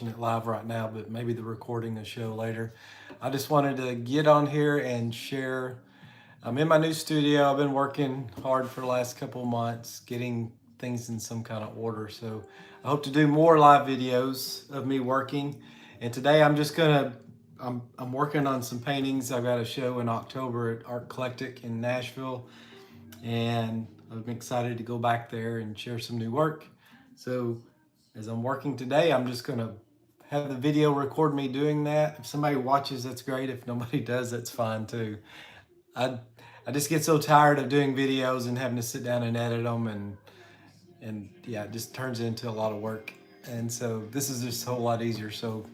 it live right now, but maybe the recording will show later. I just wanted to get on here and share. I'm in my new studio. I've been working hard for the last couple of months, getting things in some kind of order. So I hope to do more live videos of me working. And today I'm working on some paintings. I've got a show in October at Art Eclectic in Nashville, and I'm excited to go back there and share some new work. So as I'm working today, I'm just gonna have the video record me doing that. If somebody watches, that's great. If nobody does, that's fine too. I I just get so tired of doing videos and having to sit down and edit them, and yeah, it just turns into a lot of work. And so this is just a whole lot easier. So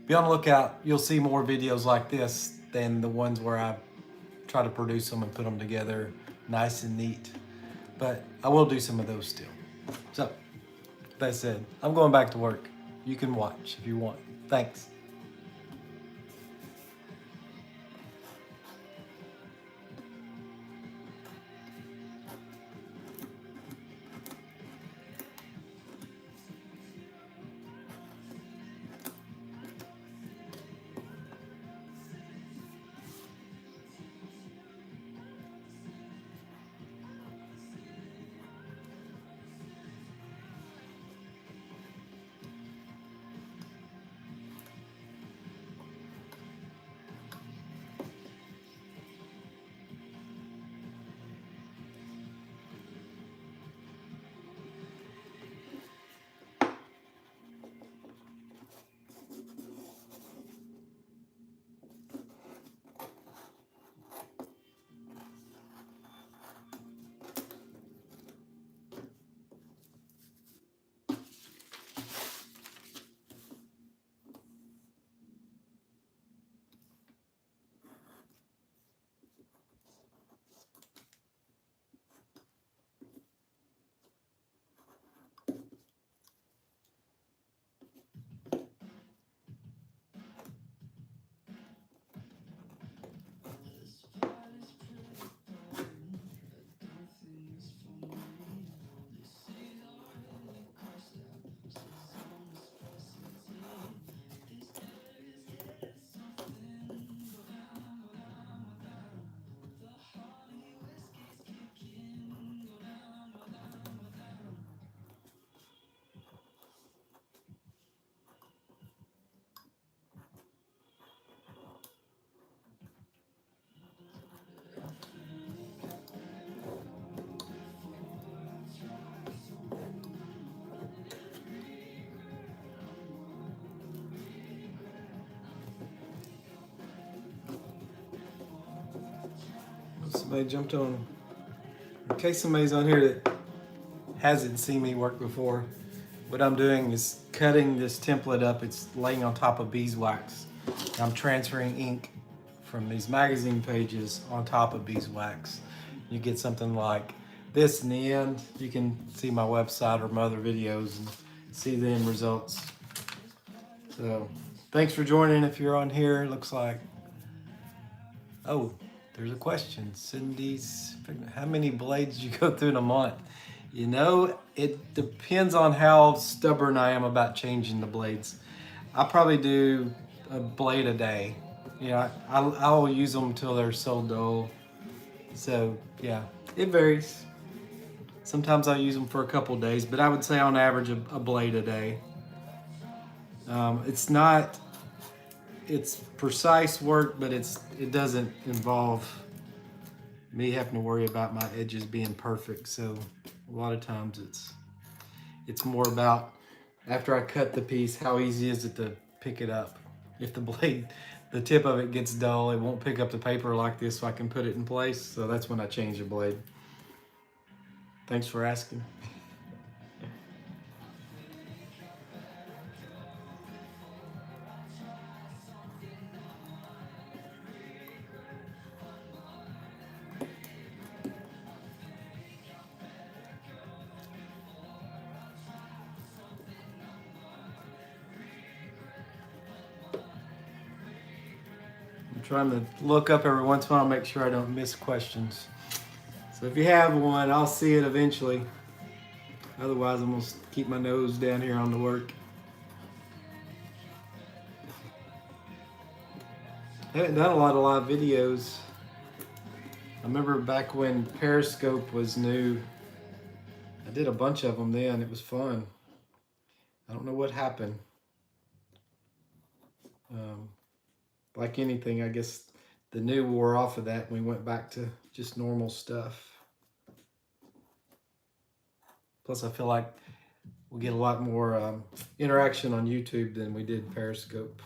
be on the lookout. You'll see more videos like this than the ones where I try to produce them and put them together nice and neat. But I will do some of those still. So that said, I'm going back to work. You can watch if you want. Thanks. Somebody jumped on. In case somebody's on here that hasn't seen me work before, what I'm doing is cutting this template up. It's laying on top of beeswax. I'm transferring ink from these magazine pages on top of beeswax. You get something like this in the end. You can see my website or my other videos and see the end results. So thanks for joining. If you're on here, it looks like, oh, there's a question. Cindy's, how many blades you go through in a month? You know, it depends on how stubborn I am about changing the blades. I probably do a blade a day. Yeah, I'll use them until they're so dull. So yeah, it varies. Sometimes I use them for a couple of days, but I would say on average a blade a day. It's not, it's precise work, but it doesn't involve me having to worry about my edges being perfect. So a lot of times it's more about after I cut the piece, how easy is it to pick it up? If the blade, the tip of it gets dull, it won't pick up the paper like this, so I can put it in place. So that's when I change the blade. Thanks for asking. I'm trying to look up every once in a while, make sure I don't miss questions. So if you have one, I'll see it eventually. Otherwise, I'm gonna keep my nose down here on the work. I haven't done a lot of live videos. I remember back when Periscope was new, I did a bunch of them then. It was fun. I don't know what happened. Um, like anything, I guess the new wore off of that and we went back to just normal stuff. Plus, I feel like we get a lot more interaction on YouTube than we did Periscope.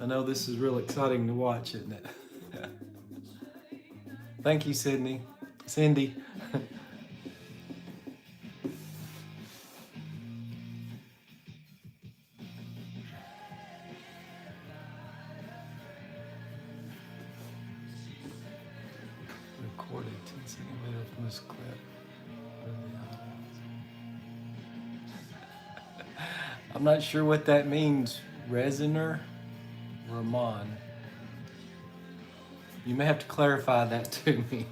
I know this is real exciting to watch, isn't it? Thank you, Cindy. Recorded 10-second video from this clip. I'm not sure what that means, Resiner Rahman. You may have to clarify that to me.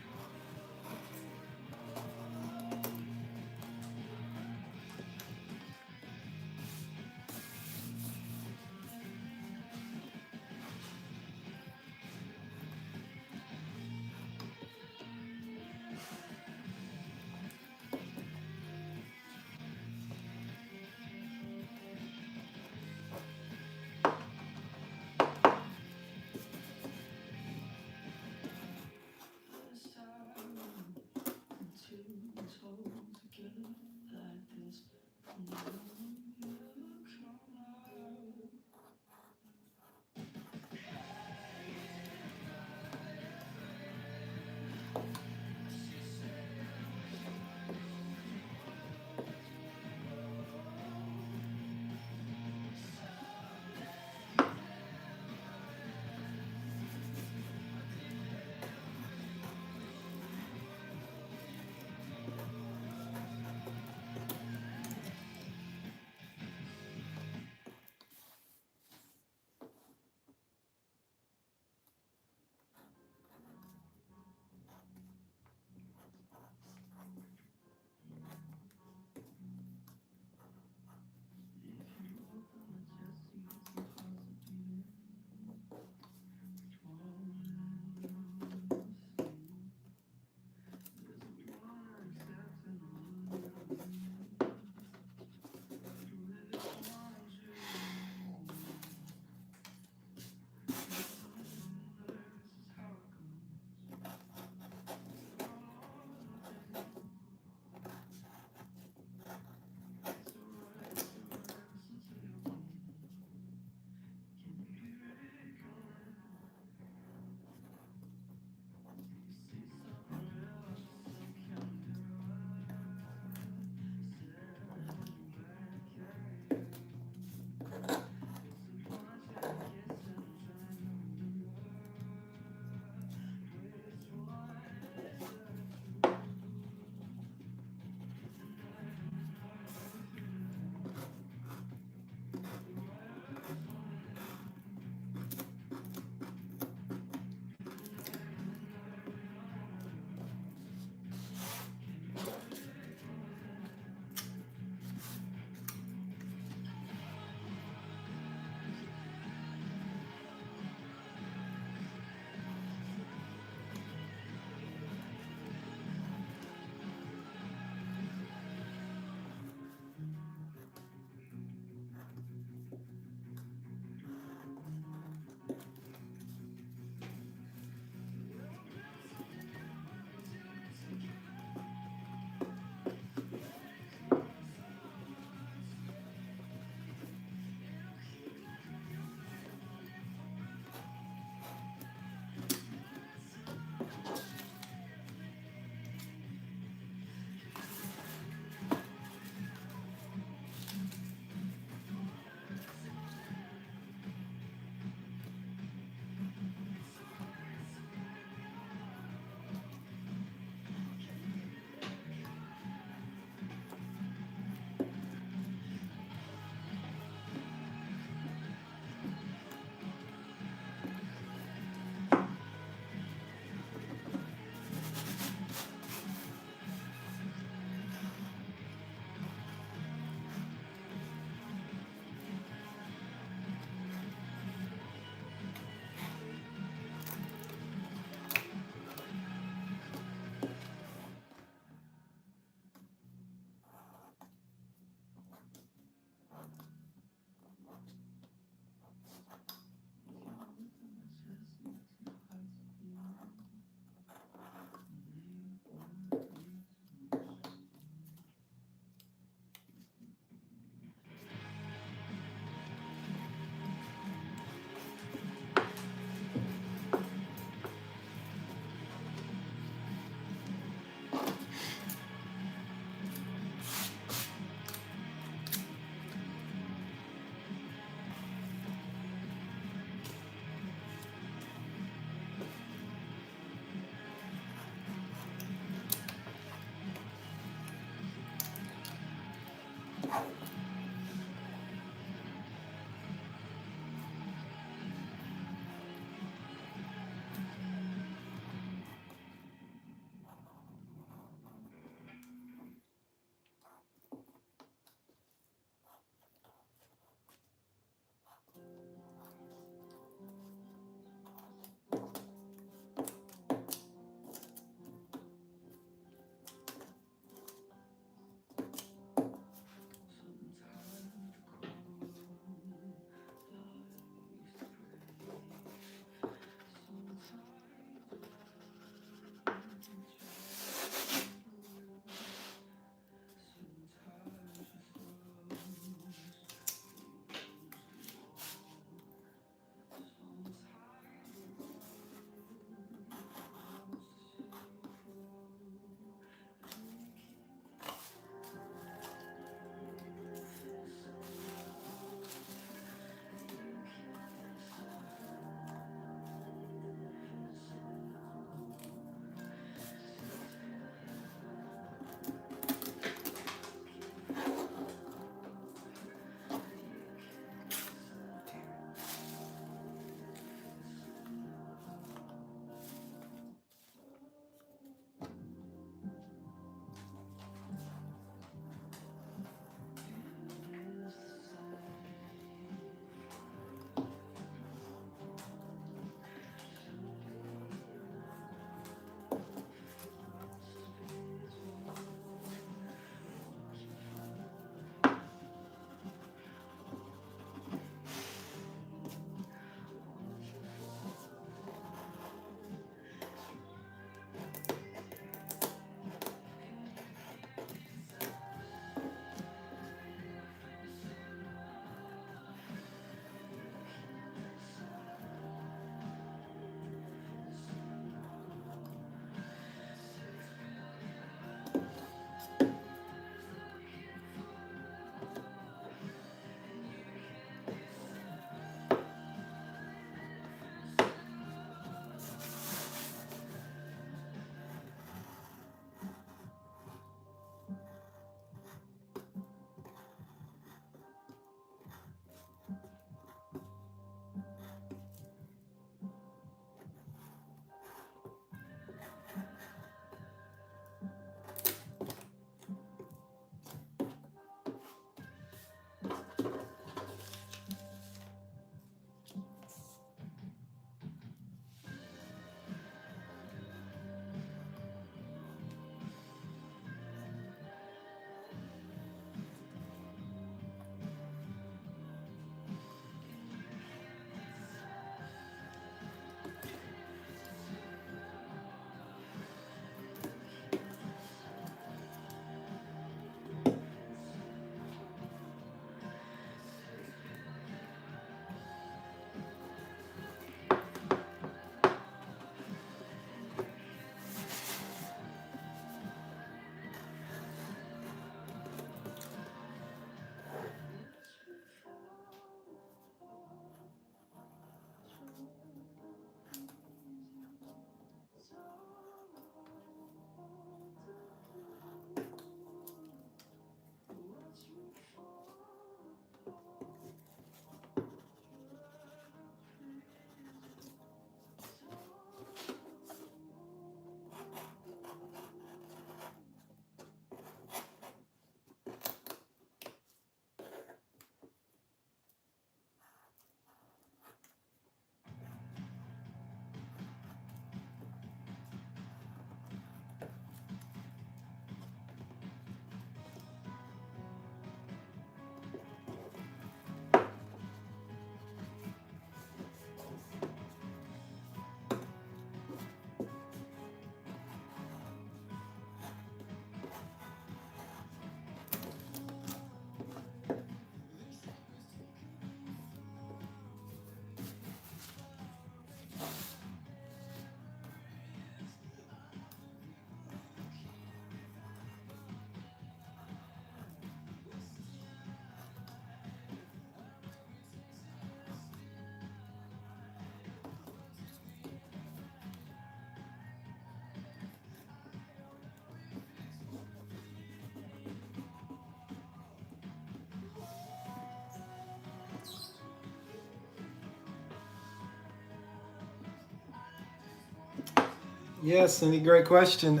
Yes, Cindy, great question.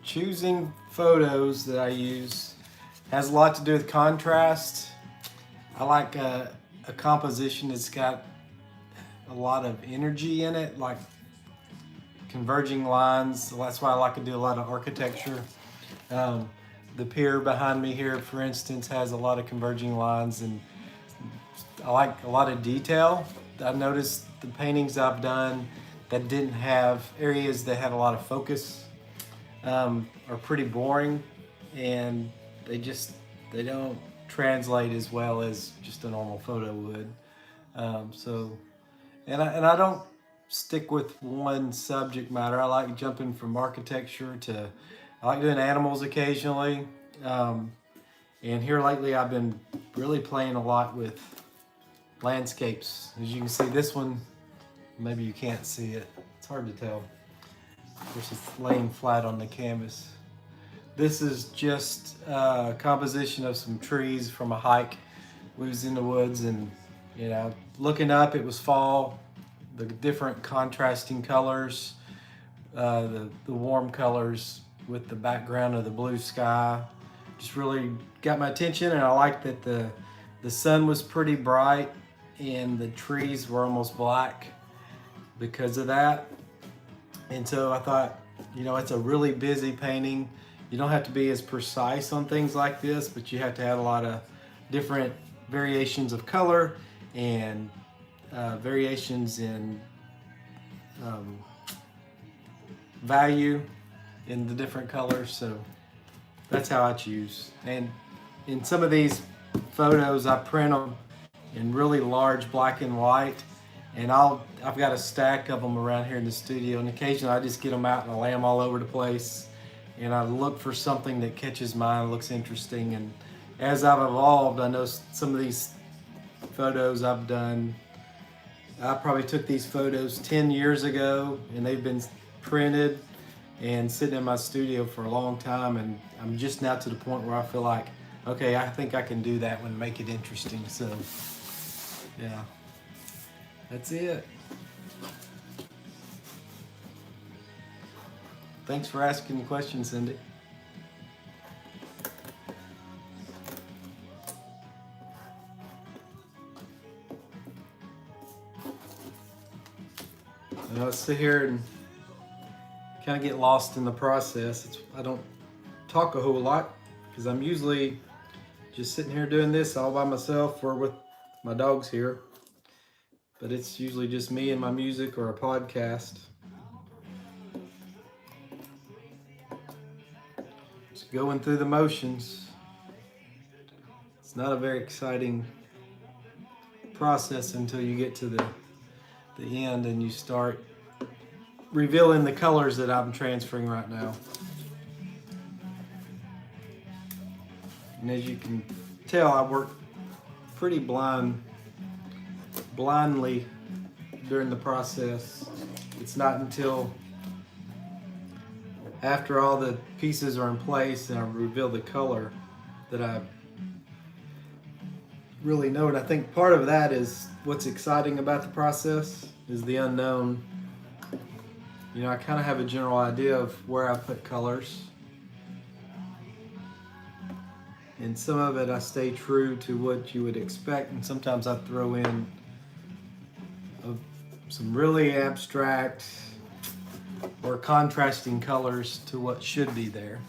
Choosing photos that I use has a lot to do with contrast. I like a composition that's got a lot of energy in it, like converging lines. So that's why I like to do a lot of architecture. Um, the pier behind me here, for instance, has a lot of converging lines, and I like a lot of detail. I've noticed the paintings I've done that didn't have areas that had a lot of focus are pretty boring, and they don't translate as well as just a normal photo would. So and I don't stick with one subject matter. I like jumping from architecture to, I like doing animals occasionally. Um, and here lately, I've been really playing a lot with landscapes. As you can see, this one, maybe you can't see it. It's hard to tell. Of course, it's laying flat on the canvas. This is just a composition of some trees from a hike. We was in the woods, and looking up, it was fall. The different contrasting colors, the warm colors with the background of the blue sky, just really got my attention. And I liked that the sun was pretty bright and the trees were almost black because of that. And so I thought, it's a really busy painting. You don't have to be as precise on things like this, but you have to have a lot of different variations of color and variations in value in the different colors. So that's how I choose. And in some of these photos, I print them in really large black and white, and I've got a stack of them around here in the studio, and occasionally I just get them out and I lay them all over the place, and I look for something that catches my eye, looks interesting. And as I've evolved, I know some of these photos I've done, I probably took these photos 10 years ago, and they've been printed and sitting in my studio for a long time, and I'm just now to the point where I feel like, okay, I think I can do that one and make it interesting. So yeah, that's it. Thanks for asking the question, Cindy. I'll sit here and kind of get lost in the process. I don't talk a whole lot because I'm usually just sitting here doing this all by myself or with my dogs here. But it's usually just me and my music or a podcast. Just going through the motions. It's not a very exciting process until you get to the end and you start revealing the colors that I'm transferring right now. And as you can tell, I work pretty blindly during the process. It's not until after all the pieces are in place and I reveal the color that I really know it. I think part of that is what's exciting about the process is the unknown. I kind of have a general idea of where I put colors, and some of it I stay true to what you would expect, and sometimes I throw in some really abstract or contrasting colors to what should be there.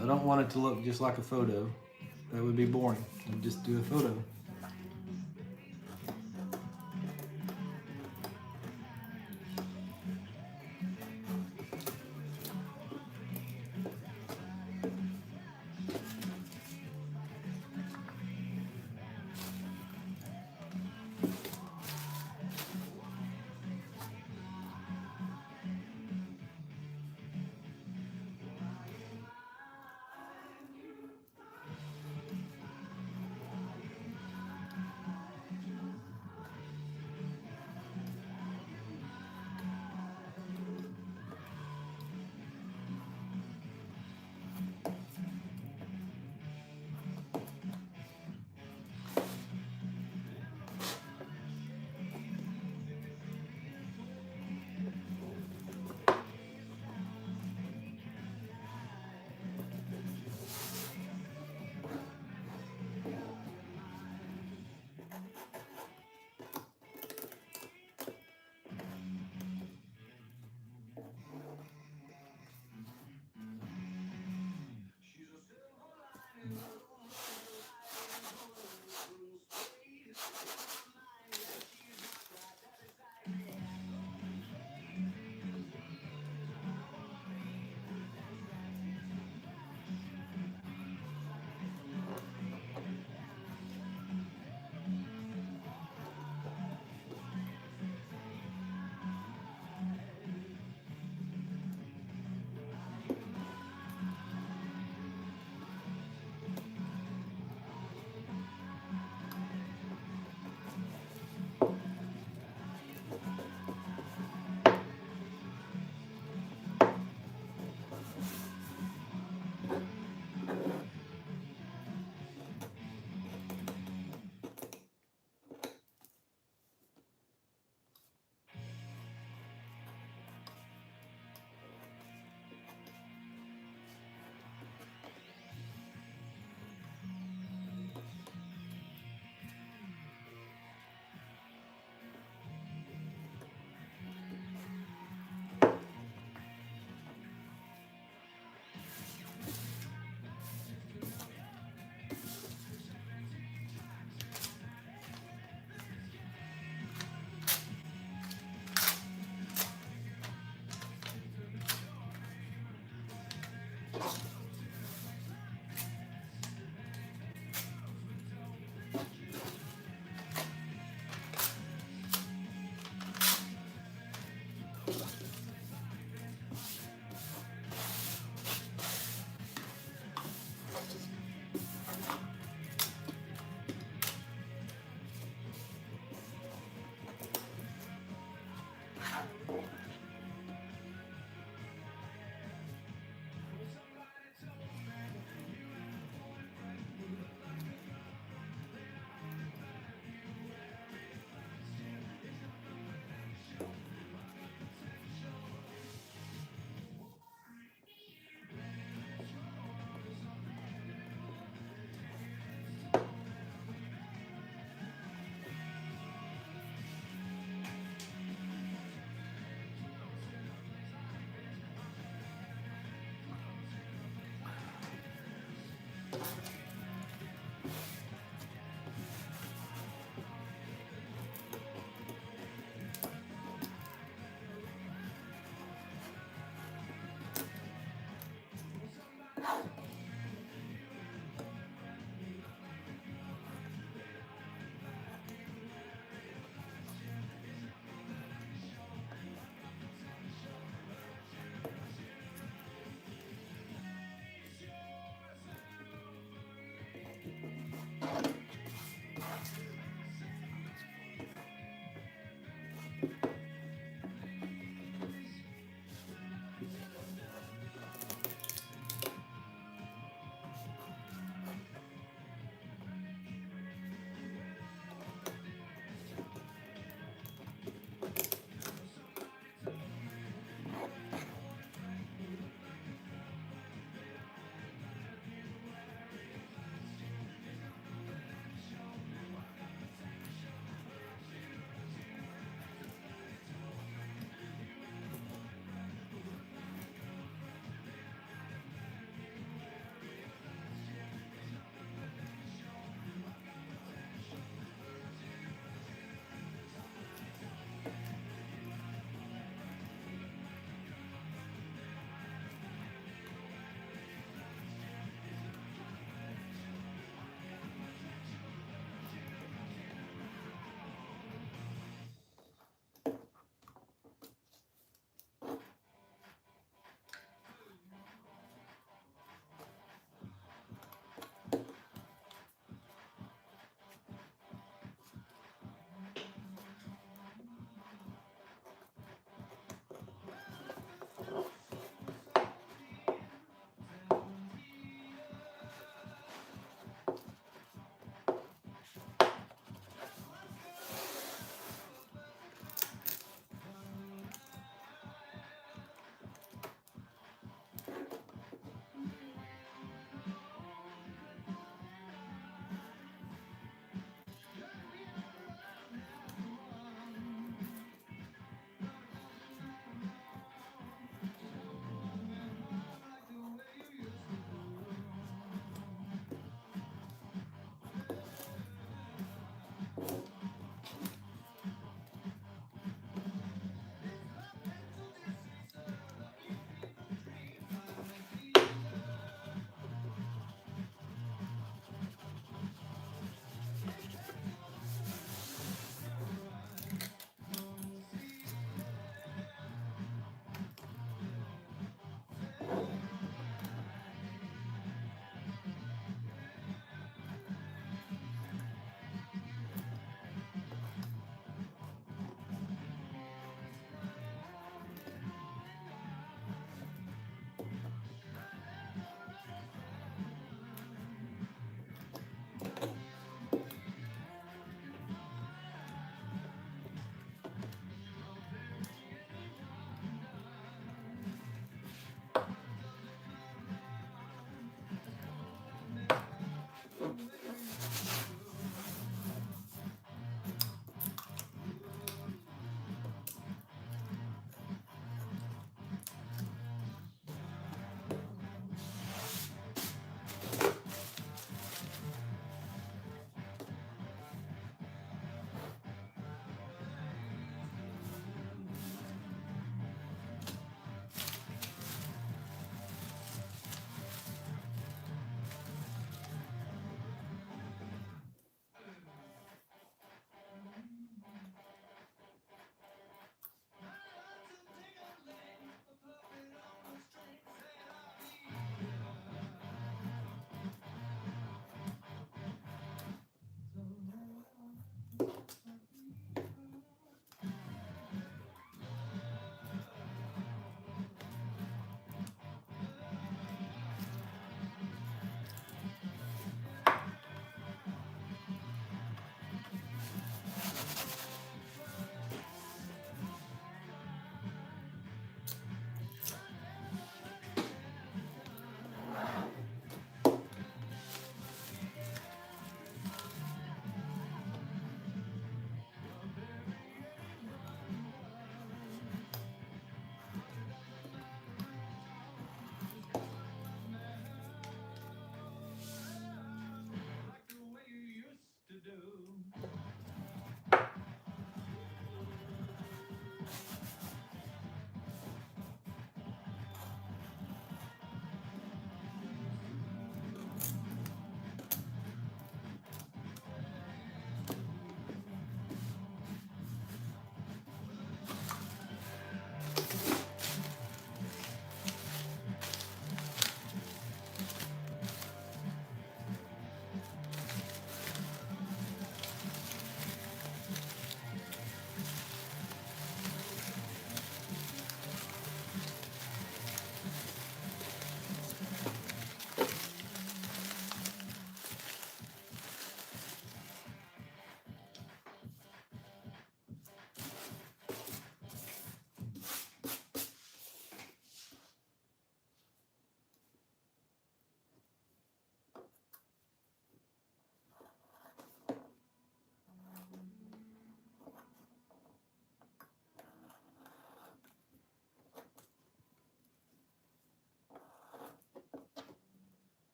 I don't want it to look just like a photo. That would be boring. I'd just do a photo.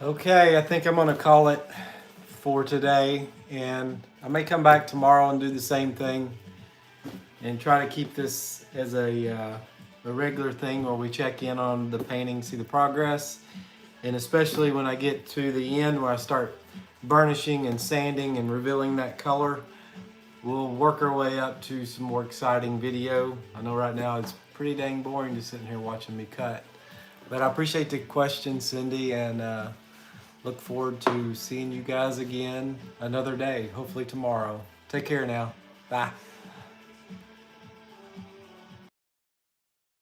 Okay, I think I'm gonna call it for today, and I may come back tomorrow and do the same thing and try to keep this as a regular thing where we check in on the painting, see the progress, and especially when I get to the end where I start burnishing and sanding and revealing that color, we'll work our way up to some more exciting video. I know right now it's pretty dang boring just sitting here watching me cut. But I appreciate the question, Cindy, and look forward to seeing you guys again another day, hopefully tomorrow. Take care now. Bye.